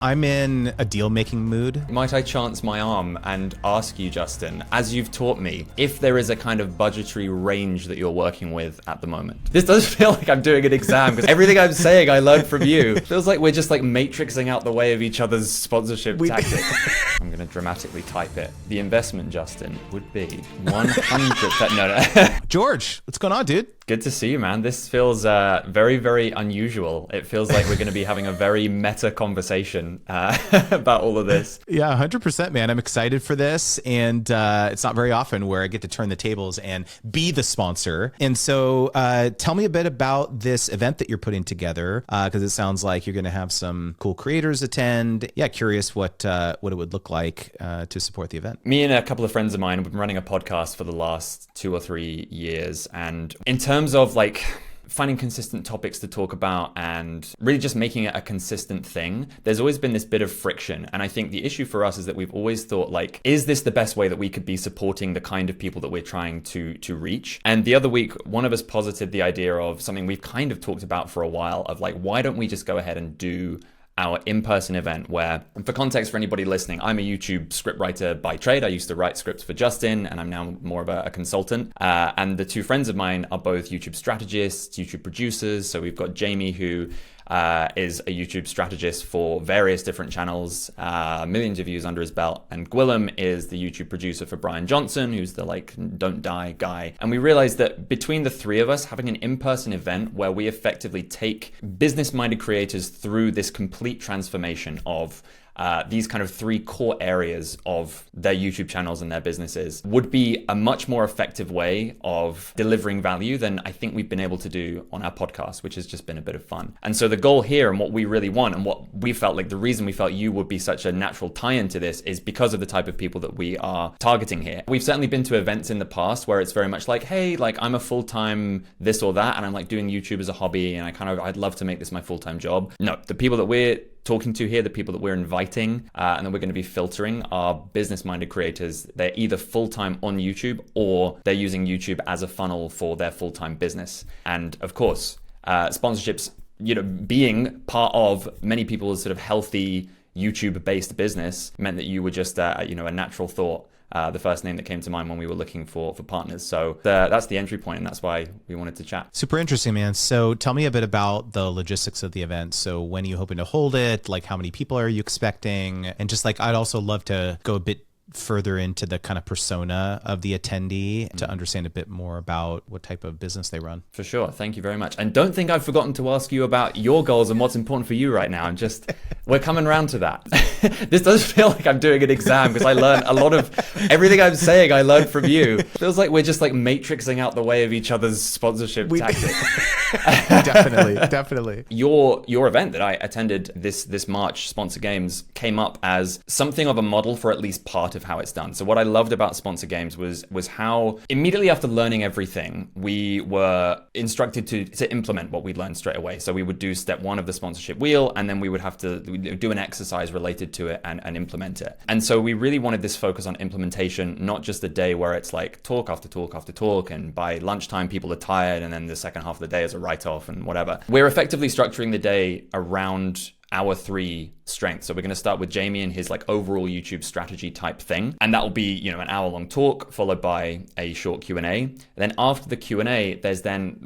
I'm in a deal-making mood. Might I chance my arm and ask you, Justin, as you've taught me, if there is a kind of budgetary range that you're working with at the moment? This does feel like I'm doing an exam because everything I'm saying I learned from you. Feels like we're just like matrixing out the way of each other's sponsorship tactics. I'm going to dramatically type it. The investment, Justin, would be 100%. No. George, what's going on, dude? Good to see you, man. This feels very, very unusual. It feels like we're going to be having a very meta conversation about all of this. Yeah, 100%, man. I'm excited for this. And it's not very often where I get to turn the tables and be the sponsor. And so tell me a bit about this event that you're putting together, because it sounds like you're going to have some cool creators attend. Yeah, curious what it would look like to support the event. Me and a couple of friends of mine have been running a podcast for the last 2 or 3 years. And in terms of like finding consistent topics to talk about and really just making it a consistent thing, there's always been this bit of friction. And I think the issue for us is that we've always thought like, is this the best way that we could be supporting the kind of people that we're trying to reach? And the other week, one of us posited the idea of something we've kind of talked about for a while of like, why don't we just go ahead and do our in-person event where, and for context for anybody listening, I'm a YouTube scriptwriter by trade. I used to write scripts for Justin, and I'm now more of a consultant. And the two friends of mine are both YouTube strategists, YouTube producers. So we've got Jamie, who is a YouTube strategist for various different channels, millions of views under his belt. And Gwillem is the YouTube producer for Brian Johnson, who's the like don't die guy. And we realized that between the three of us, having an in-person event where we effectively take business-minded creators through this complete transformation of these kind of 3 core areas of their YouTube channels and their businesses would be a much more effective way of delivering value than I think we've been able to do on our podcast, which has just been a bit of fun. And so the goal here and what we really want and what we felt like the reason we felt you would be such a natural tie-in to this is because of the type of people that we are targeting here. We've certainly been to events in the past where it's very much like, hey, like I'm a full-time this or that, and I'm like doing YouTube as a hobby, and I'd love to make this my full-time job. No, the people that we're talking to here, the people that we're inviting and that we're going to be filtering are business-minded creators. They're either full-time on YouTube or they're using YouTube as a funnel for their full-time business. And of course, sponsorships, being part of many people's sort of healthy YouTube-based business meant that you were just, a natural thought. The first name that came to mind when we were looking for partners. So that's the entry point, and that's why we wanted to chat. Super interesting, man. So tell me a bit about the logistics of the event. So when are you hoping to hold it? Like how many people are you expecting? And just like, I'd also love to go a bit further into the kind of persona of the attendee to understand a bit more about what type of business they run. For sure. Thank you very much. And don't think I've forgotten to ask you about your goals and what's important for you right now. We're coming around to that. This does feel like I'm doing an exam because I learned a lot of everything I'm saying I learned from you. Feels like we're just like matrixing out the way of each other's sponsorship tactics. Definitely. Your event that I attended this March, Sponsor Games, came up as something of a model for at least part of how it's done. So what I loved about Sponsor Games was how immediately after learning everything, we were instructed to implement what we'd learned straight away. So we would do step 1 of the sponsorship wheel, and then we would have to do an exercise related to it and implement it. And so we really wanted this focus on implementation, not just a day where it's like talk after talk after talk, and by lunchtime people are tired, and then the second half of the day is a write-off and whatever. We're effectively structuring the day around our 3 strengths. So we're going to start with Jamie and his like overall YouTube strategy type thing. And that will be, an hour-long talk followed by a short Q&A. Then after the Q&A,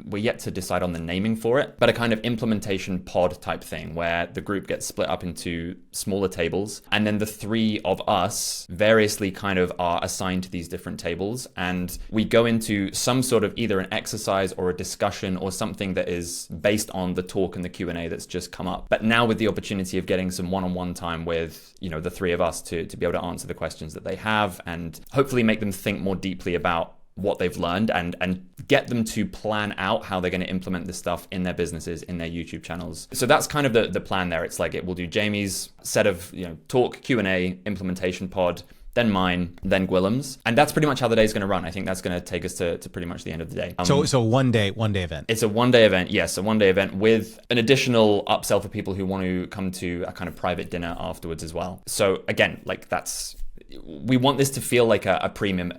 we're yet to decide on the naming for it, but a kind of implementation pod type thing where the group gets split up into smaller tables. And then the 3 of us variously kind of are assigned to these different tables. And we go into some sort of either an exercise or a discussion or something that is based on the talk and the Q&A that's just come up. But now with the opportunity of getting some one-on-one time with the 3 of us to be able to answer the questions that they have and hopefully make them think more deeply about what they've learned and get them to plan out how they're going to implement this stuff in their businesses, in their YouTube channels. So that's kind of the plan there. It's like we'll do Jamie's set of talk, Q&A, implementation pod, then mine, then Gwillem's. And that's pretty much how the day is going to run. I think that's going to take us to pretty much the end of the day. So one day event. It's a one-day event. Yes, a one-day event with an additional upsell for people who want to come to a kind of private dinner afterwards as well. So again, like that's we want this to feel like a premium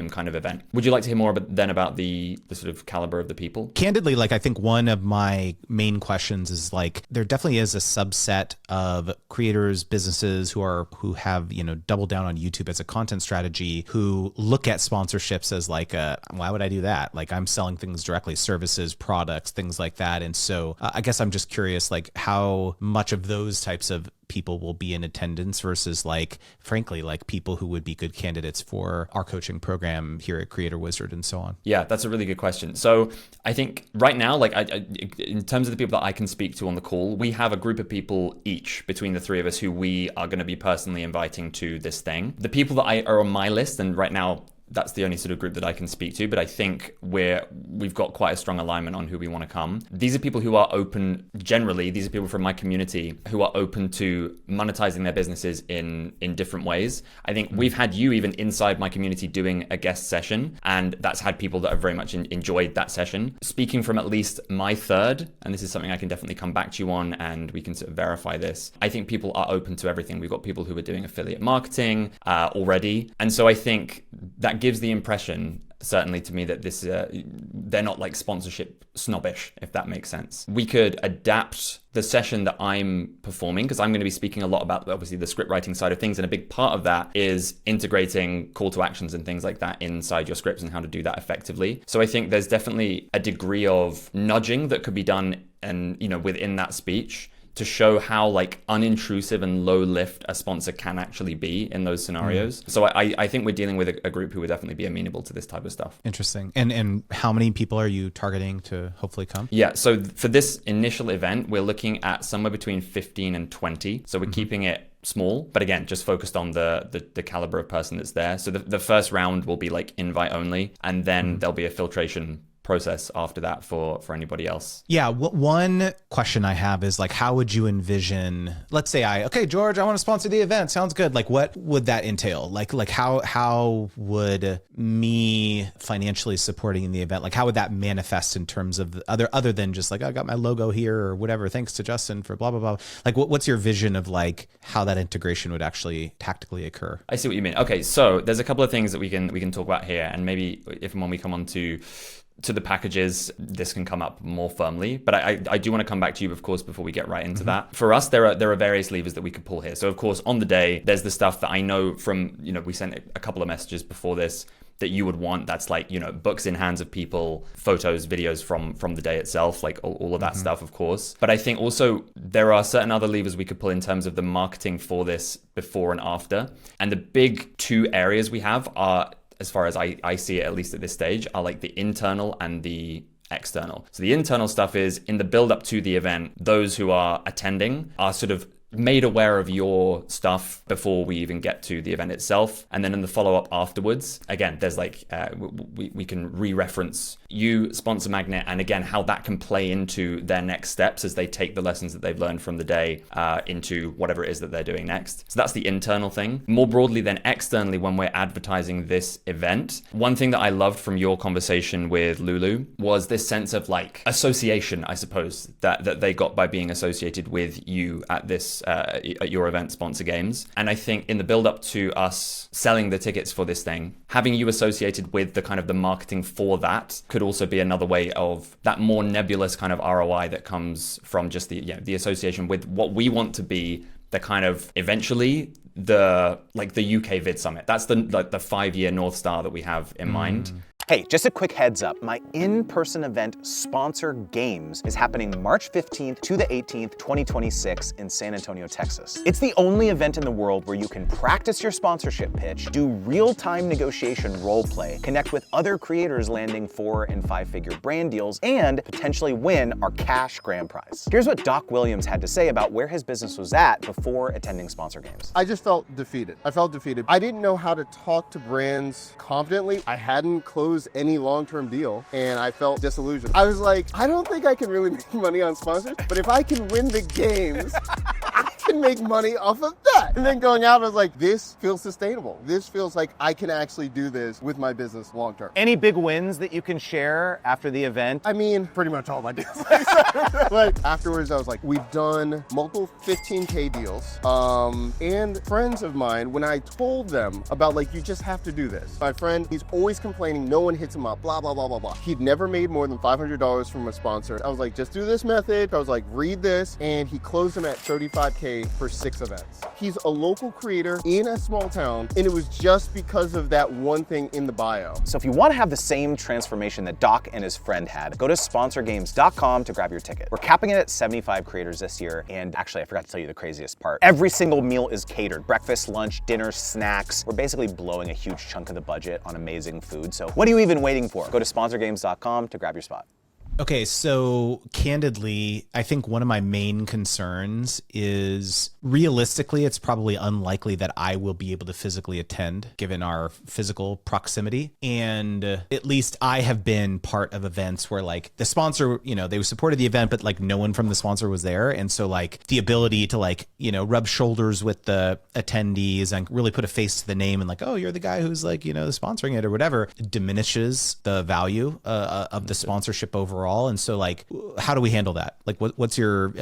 kind of event. Would you like to hear more about the sort of caliber of the people? Candidly, like I think one of my main questions is like there definitely is a subset of creators, businesses who have, you know, doubled down on YouTube as a content strategy, who look at sponsorships as like why would I do that? Like I'm selling things directly, services, products, things like that. And so I guess I'm just curious, like how much of those types of people will be in attendance versus like, frankly, like people who would be good candidates for our coaching program here at Creator Wizard and so on. Yeah, that's a really good question. So I think right now, like in terms of the people that I can speak to on the call, we have a group of people each between the three of us who we are going to be personally inviting to this thing. The people that are on my list, and right now, that's the only sort of group that I can speak to, but I think we've got quite a strong alignment on who we want to come. These are people who are open, generally, these are people from my community who are open to monetizing their businesses in different ways. I think we've had you even inside my community doing a guest session, and that's had people that have very much enjoyed that session. Speaking from at least my third, and this is something I can definitely come back to you on, and we can sort of verify this. I think people are open to everything. We've got people who are doing affiliate marketing already. And so I think that gives the impression, certainly to me, that this they're not like sponsorship snobbish, if that makes sense. We could adapt the session that I'm performing, because I'm going to be speaking a lot about obviously the script writing side of things, and a big part of that is integrating call to actions and things like that inside your scripts and how to do that effectively. So I think there's definitely a degree of nudging that could be done, and you know, within that speech, to show how like unintrusive and low lift a sponsor can actually be in those scenarios. So I think we're dealing with a group who would definitely be amenable to this type of stuff. Interesting. And how many people are you targeting to hopefully come? Yeah, so for this initial event, we're looking at somewhere between 15 and 20. So we're keeping it small, but again, just focused on the caliber of person that's there. So the first round will be like invite only, and then there'll be a filtration process after that for anybody else. Yeah, one question I have is like, how would you envision, let's say okay, George, I want to sponsor the event. Sounds good. Like, what would that entail? Like how would me financially supporting the event, like how would that manifest in terms of other than just like, I got my logo here or whatever, thanks to Justin for blah, blah, blah. Like what's your vision of like how that integration would actually tactically occur? I see what you mean. Okay, so there's a couple of things that we can talk about here, and maybe if and when we come on to the packages, this can come up more firmly. But I do want to come back to you, of course, before we get right into that. For us, there are various levers that we could pull here. So, of course, on the day, there's the stuff that I know from, you know, we sent a couple of messages before this that you would want. That's like, you know, books in hands of people, photos, videos from the day itself, like all of that stuff, of course. But I think also there are certain other levers we could pull in terms of the marketing for this before and after. And the big two areas we have are, as far as I see it, at least at this stage, are like the internal and the external. So the internal stuff is in the build up to the event, those who are attending are sort of made aware of your stuff before we even get to the event itself. And then in the follow-up afterwards, again, there's like, we can re-reference you, Sponsor Magnet, and again, how that can play into their next steps as they take the lessons that they've learned from the day into whatever it is that they're doing next. So that's the internal thing. More broadly then externally, when we're advertising this event, one thing that I loved from your conversation with Lulu was this sense of like association, I suppose, that they got by being associated with you at this at your event, Sponsor Games. And I think in the build up to us selling the tickets for this thing, having you associated with the kind of the marketing for that could also be another way of that more nebulous kind of ROI that comes from just the association with what we want to be the kind of eventually the UK Vid Summit. That's the 5-year North Star that we have in mind. Hey, just a quick heads up. My in-person event, Sponsor Games, is happening March 15th to the 18th, 2026 in San Antonio, Texas. It's the only event in the world where you can practice your sponsorship pitch, do real-time negotiation role play, connect with other creators landing 4- and 5-figure brand deals, and potentially win our cash grand prize. Here's what Doc Williams had to say about where his business was at before attending Sponsor Games. I just felt defeated. I didn't know how to talk to brands confidently. I hadn't closed any long-term deal, and I felt disillusioned. I was like, I don't think I can really make money on sponsors, but if I can win the games, can make money off of that. And then going out, I was like, this feels sustainable. This feels like I can actually do this with my business long term. Any big wins that you can share after the event? I mean, pretty much all my deals. But afterwards, I was like, we've done multiple 15K deals. And friends of mine, when I told them about like, you just have to do this. My friend, he's always complaining, no one hits him up, blah, blah, blah, blah, blah. He'd never made more than $500 from a sponsor. I was like, just do this method. I was like, read this. And he closed him at 35K for 6 events. He's a local creator in a small town. And it was just because of that one thing in the bio. So if you want to have the same transformation that Doc and his friend had, go to sponsorgames.com to grab your ticket. We're capping it at 75 creators this year. And actually, I forgot to tell you the craziest part. Every single meal is catered. Breakfast, lunch, dinner, snacks. We're basically blowing a huge chunk of the budget on amazing food. So what are you even waiting for? Go to sponsorgames.com to grab your spot. Okay, so candidly, I think one of my main concerns is realistically, it's probably unlikely that I will be able to physically attend given our physical proximity. And at least I have been part of events where like the sponsor, you know, they supported the event, but like no one from the sponsor was there. And so like the ability to like, you know, rub shoulders with the attendees and really put a face to the name and like, oh, you're the guy who's like, you know, sponsoring it or whatever, diminishes the value of the sponsorship overall. And so like, how do we handle that? Like what's your,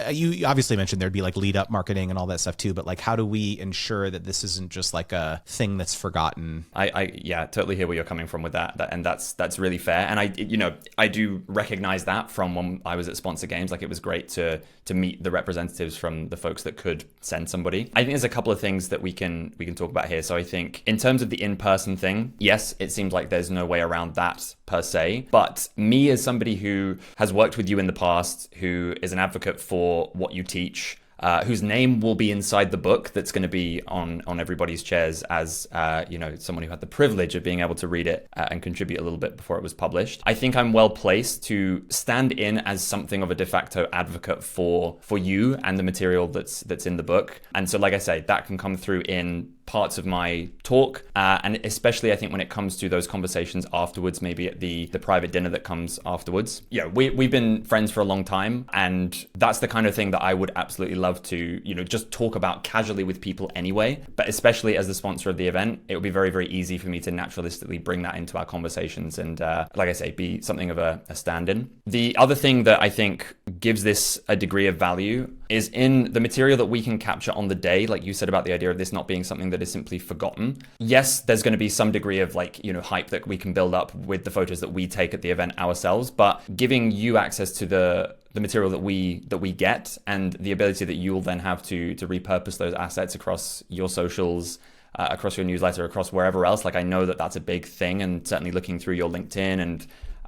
you obviously mentioned there'd be like lead up marketing and all that stuff too, but like, how do we ensure that this isn't just like a thing that's forgotten? I totally hear where you're coming from with that. And that's really fair. And I do recognize that from when I was at Sponsor Games. Like it was great to meet the representatives from the folks that could send somebody. I think there's a couple of things that we can talk about here. So I think in terms of the in-person thing, yes, it seems like there's no way around that per se. But me as somebody who has worked with you in the past, who is an advocate for what you teach, whose name will be inside the book that's going to be on everybody's chairs as, someone who had the privilege of being able to read it and contribute a little bit before it was published. I think I'm well placed to stand in as something of a de facto advocate for you and the material that's in the book. And so, like I say, that can come through in parts of my talk, and especially I think when it comes to those conversations afterwards, maybe at the private dinner that comes afterwards. Yeah, we've been friends for a long time, and that's the kind of thing that I would absolutely love to, just talk about casually with people anyway. But especially as the sponsor of the event, it would be very, very easy for me to naturalistically bring that into our conversations and, like I say, be something of a stand-in. The other thing that I think gives this a degree of value is in the material that we can capture on the day, like you said about the idea of this not being something that is simply forgotten. Yes, there's going to be some degree of hype that we can build up with the photos that we take at the event ourselves, but giving you access to the material that we get and the ability that you'll then have to repurpose those assets across your socials, across your newsletter, across wherever else. Like I know that that's a big thing, and certainly looking through your LinkedIn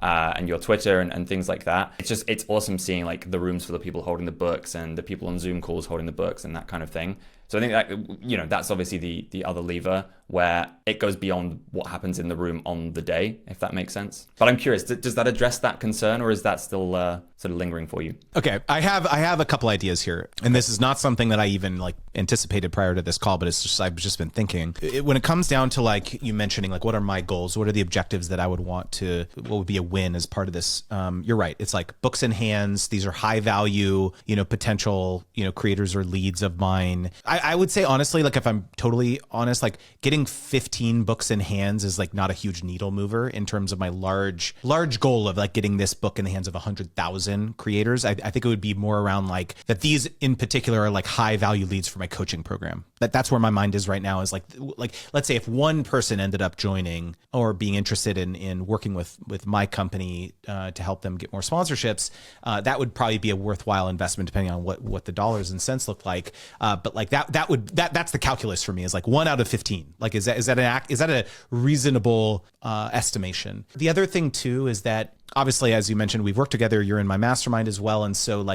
and your Twitter and things like that. It's awesome seeing like the rooms full of people holding the books and the people on Zoom calls holding the books and that kind of thing. So I think that, that's obviously the other lever where it goes beyond what happens in the room on the day, if that makes sense. But I'm curious, does that address that concern, or is that still sort of lingering for you? Okay, I have a couple ideas here, and this is not something that I even anticipated prior to this call, but it's just I've just been thinking. When it comes down to you mentioning what are my goals, what are the objectives that I would want to, what would be a win as part of this? You're right. It's like books in hands. These are high value, potential, creators or leads of mine. I would say honestly, if I'm totally honest, getting 15 books in hands is not a huge needle mover in terms of my large goal of getting this book in the hands of 100,000 creators. I think it would be more around that these in particular are high value leads for my coaching program. That's where my mind is right now, is let's say if one person ended up joining or being interested in working with my company to help them get more sponsorships, that would probably be a worthwhile investment depending on what the dollars and cents look like. But that's the calculus for me, is 1 out of 15. Is that a reasonable estimation? The other thing too is that obviously, as you mentioned, we've worked together. You're in my mastermind as well, and so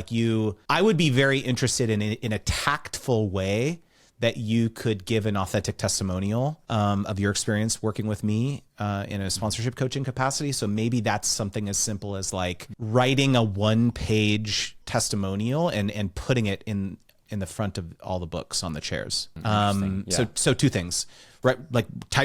I would be very interested in a tactful way that you could give an authentic testimonial of your experience working with me in a sponsorship coaching capacity. So maybe that's something as simple as writing a 1-page testimonial and putting it in the front of all the books on the chairs. Yeah. So 2 things, right?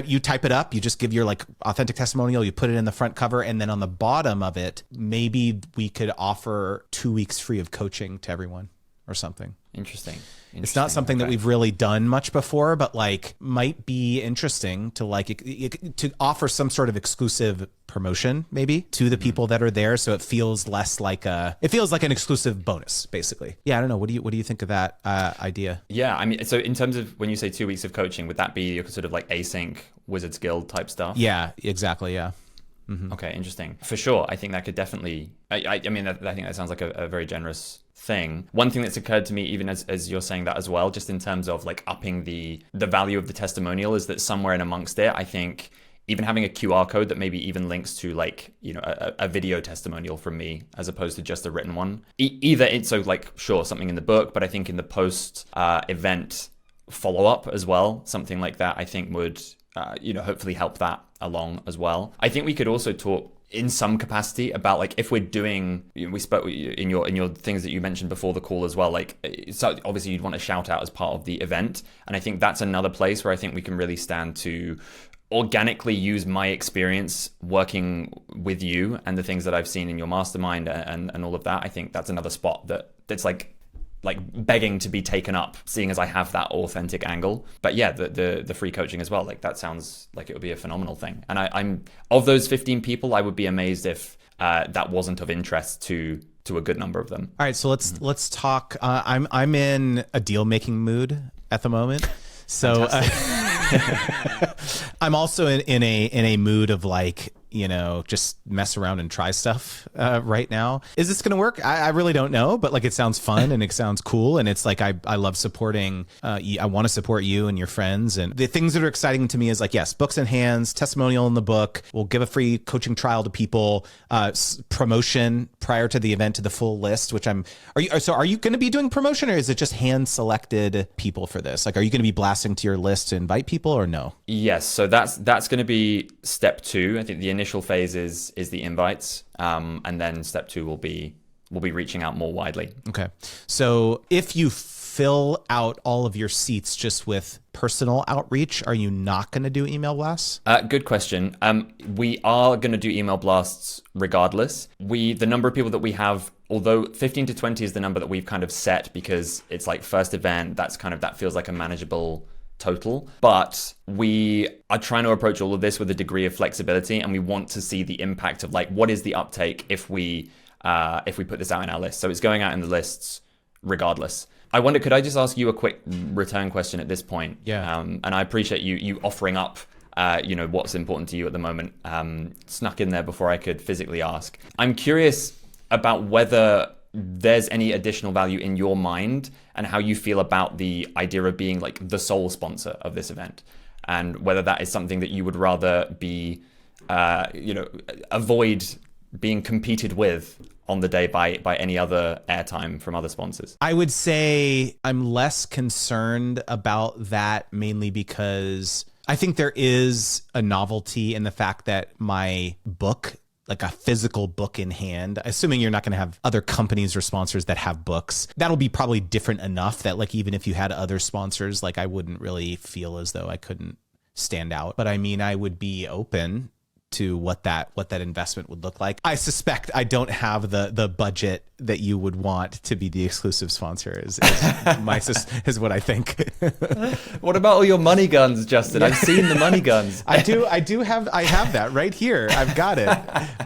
You type it up, you just give your authentic testimonial, you put it in the front cover, and then on the bottom of it, maybe we could offer 2 weeks free of coaching to everyone. or something. Interesting. It's not something that we've really done much before, but like might be interesting to like to offer some sort of exclusive promotion maybe to the people that are there, so it feels less like an exclusive bonus, basically. Yeah, I don't know. What do you think of that idea? Yeah, I mean, so in terms of when you say 2 weeks of coaching, would that be your sort of like async Wizards Guild type stuff? Yeah, exactly. Yeah. Mm-hmm. Okay, interesting. For sure, I think that could definitely. I mean, I think that sounds like a very generous thing. One thing that's occurred to me, even as you're saying that as well, just in terms of like upping the value of the testimonial, is that somewhere in amongst it, I think even having a QR code that maybe even links to like, you know, a video testimonial from me as opposed to just a written one. Either it's so like, sure, something in the book, but I think in the post event follow up as well, something like that, I think would hopefully help that along as well. I think we could also talk in some capacity about like if we're doing, we spoke in your things that you mentioned before the call as well, like so obviously you'd want a shout out as part of the event, and I think that's another place where I think we can really stand to organically use my experience working with you and the things that I've seen in your mastermind and all of that. I think that's another spot that's like begging to be taken up, seeing as I have that authentic angle. But yeah, the free coaching as well, like that sounds like it would be a phenomenal thing. And I'm of those 15 people, I would be amazed if that wasn't of interest to a good number of them. All right, so let's talk. I'm in a deal making mood at the moment, so I'm also in a mood of like, you know, just mess around and try stuff right now. Is this going to work? I really don't know, but like it sounds fun and it sounds cool. And it's like, I love supporting, I want to support you and your friends. And the things that are exciting to me is like, yes, books in hands, testimonial in the book. We'll give a free coaching trial to people, promotion prior to the event to the full list, which are you going to be doing promotion, or is it just hand selected people for this? Like, are you going to be blasting to your list to invite people or no? Yes. So that's going to be step 2. I think the initial phase is the invites, and then step 2 will be reaching out more widely. Okay. So if you fill out all of your seats just with personal outreach, are you not going to do email blasts? Good question. We are going to do email blasts regardless. The number of people that we have, although 15 to 20 is the number that we've kind of set because it's like first event, that feels like a manageable total, but we are trying to approach all of this with a degree of flexibility, and we want to see the impact of like what is the uptake if we put this out in our list. So it's going out in the lists regardless. I wonder, could I just ask you a quick return question at this point? Yeah. And I appreciate you offering up what's important to you at the moment, snuck in there before I could physically ask. I'm curious about whether there's any additional value in your mind and how you feel about the idea of being like the sole sponsor of this event, and whether that is something that you would rather be, avoid being competed with on the day by any other airtime from other sponsors. I would say I'm less concerned about that, mainly because I think there is a novelty in the fact that my book, like a physical book in hand, assuming you're not going to have other companies or sponsors that have books, that'll be probably different enough that like even if you had other sponsors, like I wouldn't really feel as though I couldn't stand out. But I mean, I would be open to what that investment would look like. I suspect I don't have the budget that you would want to be the exclusive sponsor is what I think. What about all your money guns, Justin? I've seen the money guns. I have that right here. I've got it.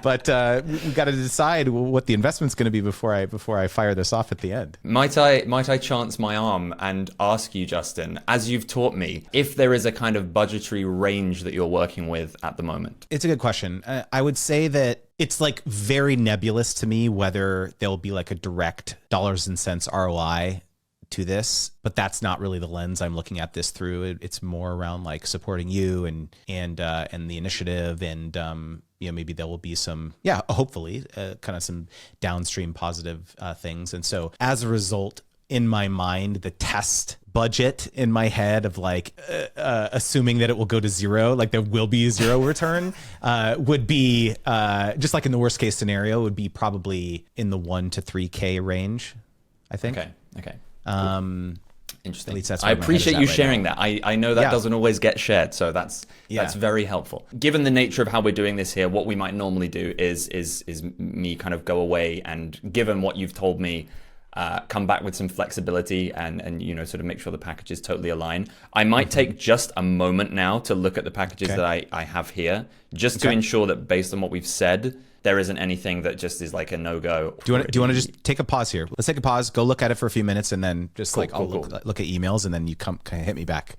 But we got to decide what the investment's going to be before I fire this off at the end. Might I chance my arm and ask you, Justin, as you've taught me, if there is a kind of budgetary range that you're working with at the moment? It's a good question. I would say that it's like very nebulous to me whether there'll be like a direct dollars and cents ROI to this, but that's not really the lens I'm looking at this through. It's more around like supporting you and the initiative, and maybe there will be some, hopefully kind of some downstream positive things. And so as a result, in my mind, the test budget in my head of like assuming that it will go to zero, like there will be a zero return, would be just like in the worst case scenario would be probably in the $1,000 to $3,000 range, I think. Okay. Interesting. At least I appreciate you sharing that. I know that doesn't always get shared, so that's very helpful. Given the nature of how we're doing this here, what we might normally do is me kind of go away, and given what you've told me come back with some flexibility and you know, sort of make sure the packages totally align. I might take just a moment now to look at the packages that I have here, just to ensure that based on what we've said, there isn't anything that just is like a no-go. Do you want to just take a pause here? Let's take a pause, go look at it for a few minutes, and then just I'll look at emails, and then you kind of hit me back.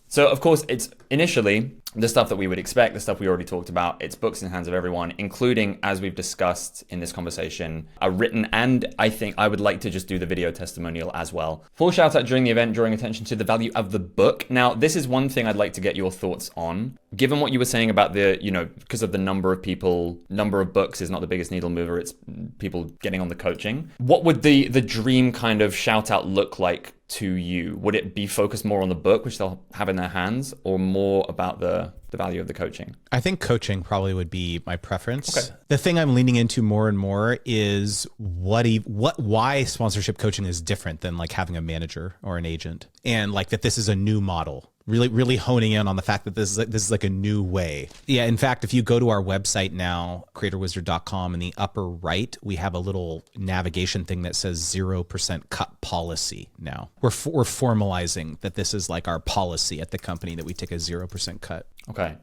So of course, it's initially the stuff that we would expect, the stuff we already talked about. It's books in the hands of everyone, including, as we've discussed in this conversation, a written, and I think I would like to just do the video testimonial as well. Full shout out during the event, drawing attention to the value of the book. Now, this is one thing I'd like to get your thoughts on. Given what you were saying about the, you know, because of the number of people, number of books is not the biggest needle mover, it's people getting on the coaching. What would the dream kind of shout out look like to you? Would it be focused more on the book, which they'll have in their hands, or more about the value of the coaching? I think coaching probably would be my preference. Okay. The thing I'm leaning into more and more is why sponsorship coaching is different than like having a manager or an agent, and like that this is a new model. Really honing in on the fact that this is like a new way. Yeah, in fact, if you go to our website now, creatorwizard.com, in the upper right, we have a little navigation thing that says 0% cut policy now. We're formalizing that this is like our policy at the company, that we take a 0% cut.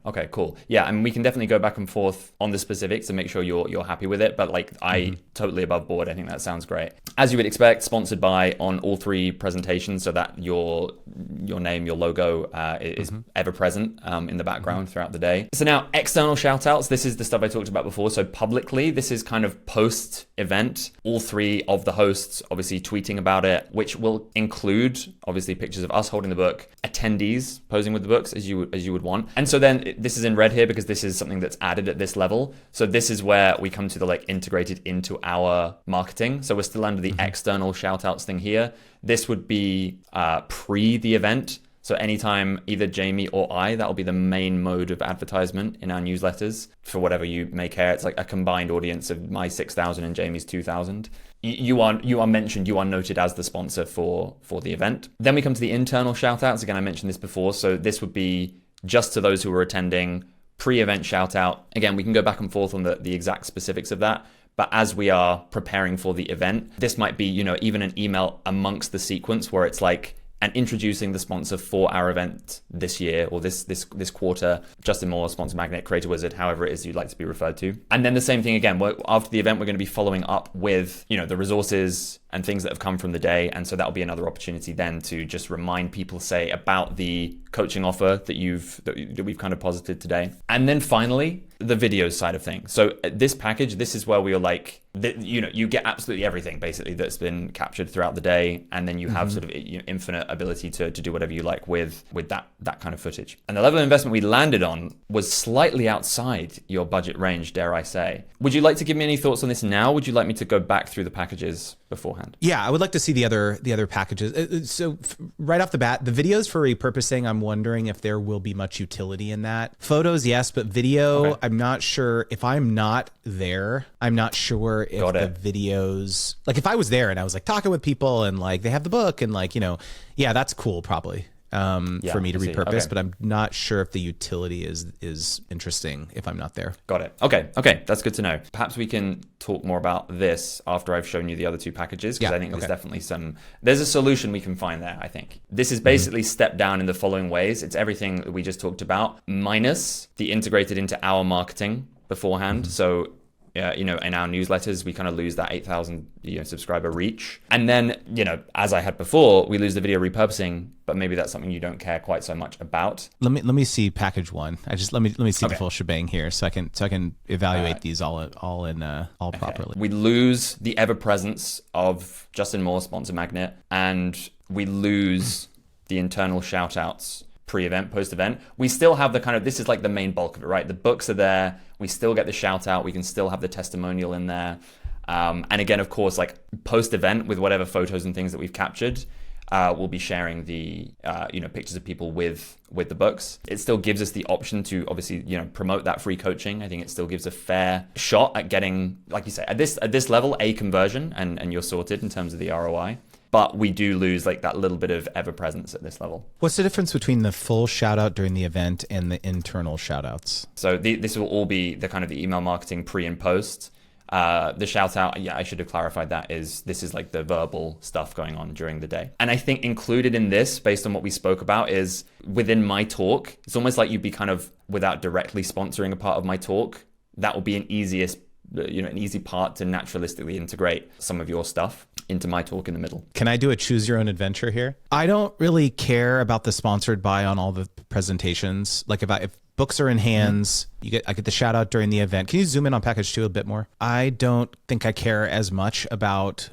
Okay, cool. Yeah, and we can definitely go back and forth on the specifics and make sure you're happy with it. But like, I totally above board. I think that sounds great. As you would expect, sponsored by on all three presentations, so that your name, your logo is ever present in the background throughout the day. So now, external shout outs. This is the stuff I talked about before. So publicly, this is kind of post event. All three of the hosts obviously tweeting about it, which will include obviously pictures of us holding the book, attendees posing with the books as you would want. And so then this is in red here because this is something that's added at this level. So this is where we come to the like integrated into our marketing. So we're still under the external shout outs thing here. This would be pre the event. So anytime either Jamie or I, that'll be the main mode of advertisement in our newsletters for whatever you may care. It's like a combined audience of my 6,000 and Jamie's 2,000. You are mentioned, you are noted as the sponsor for the event. Then we come to the internal shout outs. Again, I mentioned this before. So this would be just to those who are attending, pre-event shout out. Again, we can go back and forth on the exact specifics of that. But as we are preparing for the event, this might be, you know, even an email amongst the sequence where it's like, and introducing the sponsor for our event this year or this quarter, Justin Moore, Sponsor Magnet, Creator Wizard, however it is you'd like to be referred to. And then the same thing again, after the event, we're going to be following up with, you know, the resources and things that have come from the day. And so that'll be another opportunity then to just remind people, say, about the coaching offer that we've kind of posited today. And then finally, the videos side of things. So this package, this is where we are like, you know, you get absolutely everything basically that's been captured throughout the day, and then you have sort of, you know, infinite ability to do whatever you like with that kind of footage. And the level of investment we landed on was slightly outside your budget range, dare I say. Would you like to give me any thoughts on this now? Would you like me to go back through the packages beforehand? Yeah, I would like to see the other packages. So right off the bat, the videos for repurposing, I'm wondering if there will be much utility in that. Photos, yes, but video, okay. I'm not sure. If I'm not there, I'm not sure if the videos, like if I was there and I was like talking with people and like they have the book and like, you know, yeah, that's cool probably. For me to repurpose, but I'm not sure if the utility is interesting if I'm not there. Got it. Okay, that's good to know. Perhaps we can talk more about this after I've shown you the other two packages, because I think there's definitely there's a solution we can find there, I think. This is basically stepped down in the following ways. It's everything that we just talked about, minus the integrated into our marketing beforehand. So you know, in our newsletters, we kind of lose that 8,000 subscriber reach. And then, you know, as I had before, we lose the video repurposing, but maybe that's something you don't care quite so much about. Let me see package one. Let me see the full shebang here, so I can evaluate these all properly. We lose the ever presence of Justin Moore, Sponsor Magnet, and we lose the internal shout outs pre-event, post-event. We still have the kind of, this is like the main bulk of it, right? The books are there. We still get the shout out. We can still have the testimonial in there. And again, of course, like post-event with whatever photos and things that we've captured, we'll be sharing the pictures of people with the books. It still gives us the option to obviously, you know, promote that free coaching. I think it still gives a fair shot at getting, like you say, at this level, a conversion, and you're sorted in terms of the ROI. But we do lose like that little bit of ever presence at this level. What's the difference between the full shout out during the event and the internal shout outs? So this will all be the kind of the email marketing pre and post. The shout out, yeah, I should have clarified that, this is like the verbal stuff going on during the day. And I think included in this, based on what we spoke about, is within my talk, it's almost like you'd be kind of, without directly sponsoring a part of my talk, that will be an easy part to naturalistically integrate some of your stuff into my talk in the middle. Can I do a choose your own adventure here? I don't really care about the sponsored by on all the presentations. Like if books are in hands, I get the shout out during the event. Can you zoom in on package 2 a bit more? I don't think I care as much about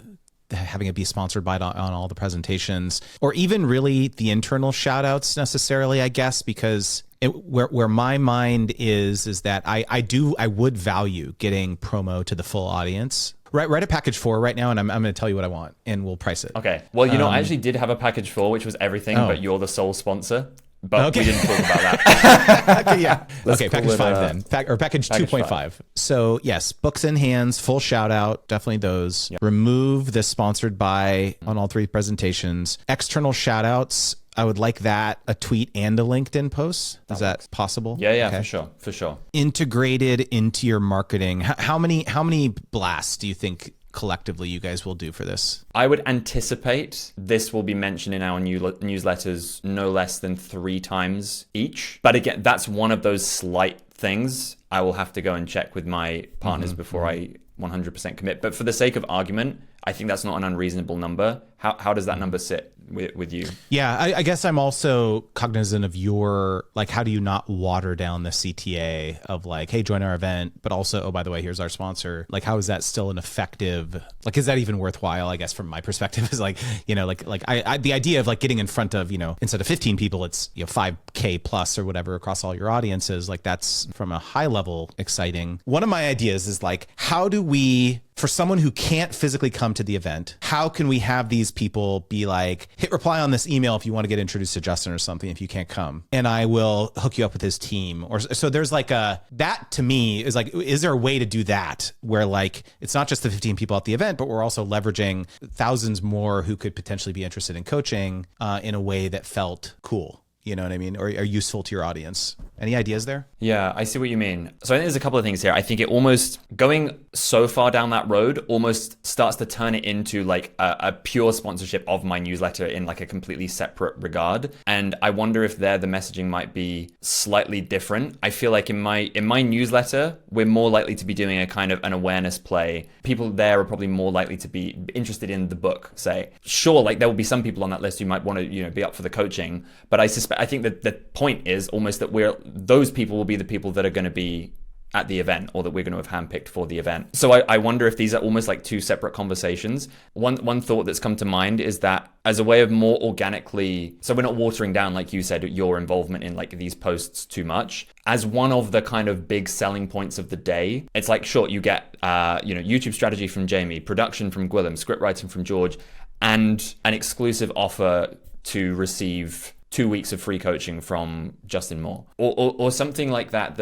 having it be sponsored by on all the presentations, or even really the internal shout outs necessarily, I guess, because where my mind is that I would value getting promo to the full audience. Right at package 4 right now, and I'm going to tell you what I want, and we'll price it. Okay. Well, I actually did have a package 4, which was everything, but you're the sole sponsor. But we didn't talk about that. Okay, yeah. Okay, package 5 then. Or package 2.5. So yes, books in hands, full shout out, definitely those. Yep. Remove the sponsored by on all 3 presentations. External shout outs, I would like that, a tweet and a LinkedIn post. Is that possible? Yeah, okay. For sure. Integrated into your marketing. How many blasts do you think collectively you guys will do for this? I would anticipate this will be mentioned in our newsletters no less than 3 times each. But again, that's one of those slight things I will have to go and check with my partners before I 100% commit. But for the sake of argument, I think that's not an unreasonable number. How does that number sit with you? Yeah, I guess I'm also cognizant of your, like, how do you not water down the CTA of like, hey, join our event, but also, oh, by the way, here's our sponsor. Like, how is that still an effective, like, is that even worthwhile? I guess from my perspective is like, I the idea of like getting in front of, instead of 15 people, it's 5K plus or whatever across all your audiences. Like that's from a high level exciting. One of my ideas is like, how do we, for someone who can't physically come to the event, how can we have these people be like, hit reply on this email if you want to get introduced to Justin or something if you can't come, and I will hook you up with his team. Or so there's like that to me is like, is there a way to do that where like it's not just the 15 people at the event, but we're also leveraging thousands more who could potentially be interested in coaching in a way that felt cool? You know what I mean? Or are useful to your audience. Any ideas there? Yeah, I see what you mean. So I think there's a couple of things here. I think it almost, going so far down that road almost starts to turn it into like a pure sponsorship of my newsletter in like a completely separate regard. And I wonder if there the messaging might be slightly different. I feel like in my newsletter, we're more likely to be doing a kind of an awareness play. People there are probably more likely to be interested in the book, say. Sure, like there will be some people on that list who might want to, be up for the coaching, but I think that the point is almost that those people will be the people that are going to be at the event, or that we're going to have handpicked for the event. So I wonder if these are almost like 2 separate conversations. One thought that's come to mind is that as a way of more organically, so we're not watering down, like you said, your involvement in like these posts too much. As one of the kind of big selling points of the day, it's like, sure, you get, YouTube strategy from Jamie, production from Gwilym, script writing from George, and an exclusive offer to receive 2 weeks of free coaching from Justin Moore, or something like that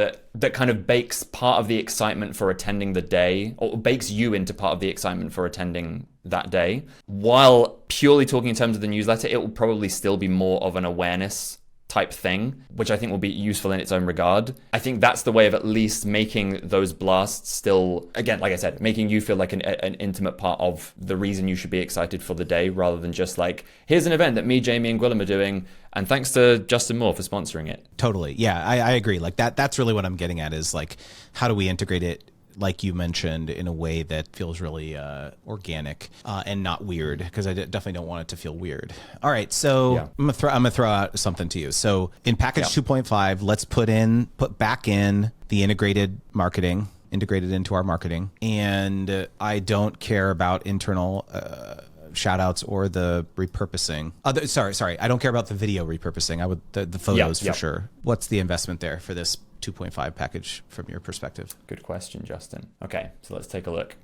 kind of bakes part of the excitement for attending the day, or bakes you into part of the excitement for attending that day. While purely talking in terms of the newsletter, it will probably still be more of an awareness type thing, which I think will be useful in its own regard. I think that's the way of at least making those blasts still, again, like I said, making you feel like an intimate part of the reason you should be excited for the day, rather than just like, here's an event that me, Jamie, and Gwilym are doing, and thanks to Justin Moore for sponsoring it. Totally. Yeah, I agree. Like that's really what I'm getting at, is like, how do we integrate it, like you mentioned, in a way that feels really organic and not weird, because I definitely don't want it to feel weird. All right, so yeah. I'm gonna throw out something to you. So in package 2.5, let's put back in the integrated marketing, integrated into our marketing, and I don't care about internal shout outs or the repurposing. Sorry, I don't care about the video repurposing. I would the photos for sure. What's the investment there for this 2.5 package from your perspective? Good question, Justin. Okay, so let's take a look.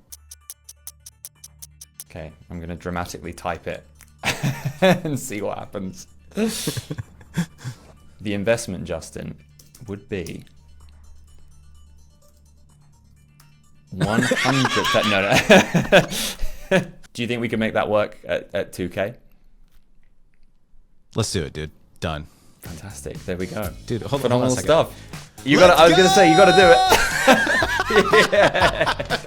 Okay, I'm going to dramatically type it and see what happens. The investment, Justin, would be 100. No. Do you think we can make that work at 2K? Let's do it, dude. Done. Fantastic. There we go. Dude, hold on phenomenal a second. stuff. I was going to say, you got to do it. Yeah.